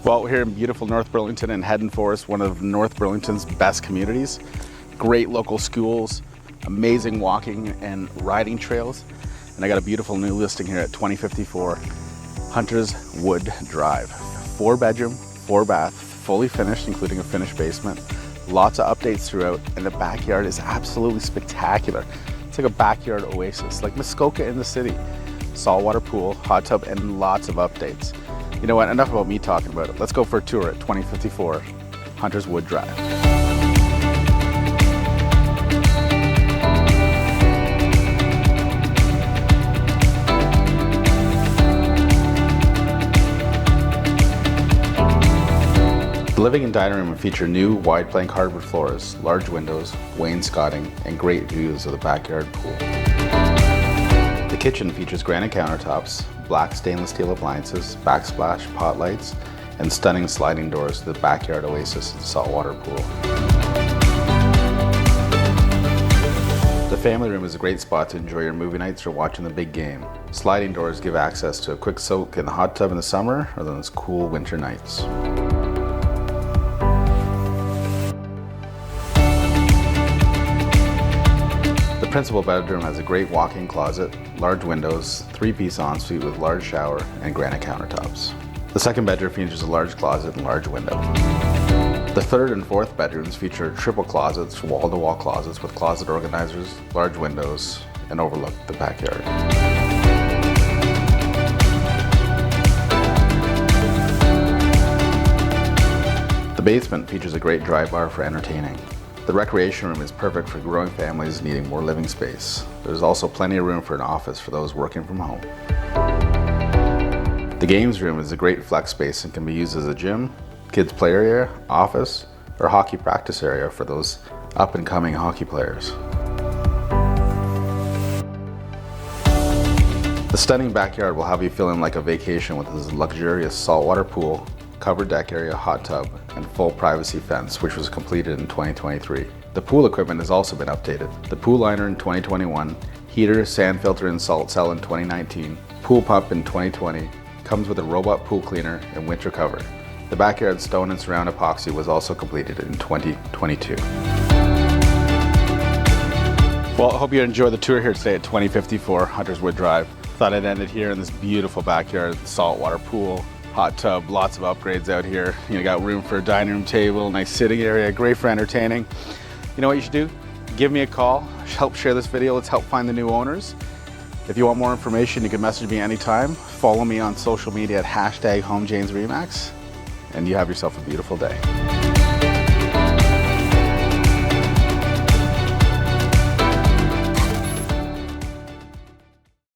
Well, we're here in beautiful North Burlington and Head Forest, one of North Burlington's best communities. Great local schools, amazing walking and riding trails. And I got a beautiful new listing here at 2054 Hunters Wood Drive. 4-bedroom, 4-bath, fully finished, including a finished basement. Lots of updates throughout, and the backyard is absolutely spectacular. It's like a backyard oasis, like Muskoka in the city. Saltwater pool, hot tub, and lots of updates. You know what, enough about me talking about it. Let's go for a tour at 2054 Hunters Wood Drive. The living and dining room will feature new wide plank hardwood floors, large windows, wainscoting, and great views of the backyard pool. The kitchen features granite countertops, black stainless steel appliances, backsplash, pot lights, and stunning sliding doors to the backyard oasis and saltwater pool. The family room is a great spot to enjoy your movie nights or watching the big game. Sliding doors give access to a quick soak in the hot tub in the summer or those cool winter nights. The principal bedroom has a great walk-in closet, large windows, 3-piece ensuite with large shower, and granite countertops. The second bedroom features a large closet and large window. The third and fourth bedrooms feature triple closets, wall-to-wall closets with closet organizers, large windows, and overlook the backyard. The basement features a great dry bar for entertaining. The recreation room is perfect for growing families needing more living space. There's also plenty of room for an office for those working from home. The games room is a great flex space and can be used as a gym, kids play area, office, or hockey practice area for those up and coming hockey players. The stunning backyard will have you feeling like a vacation with this luxurious saltwater pool, covered deck area, hot tub, and full privacy fence, which was completed in 2023. The pool equipment has also been updated. The pool liner in 2021, heater, sand filter, and salt cell in 2019, pool pump in 2020, comes with a robot pool cleaner and winter cover. The backyard stone and surround epoxy was also completed in 2022. Well, I hope you enjoyed the tour here today at 2054 Hunters Wood Drive. Thought I'd end it here in this beautiful backyard, saltwater pool, hot tub, lots of upgrades out here. You got room for a dining room table, nice sitting area, great for entertaining. You know what you should do? Give me a call, help share this video, let's help find the new owners. If you want more information, you can message me anytime. Follow me on social media at #HomeJamesRemax, and you have yourself a beautiful day.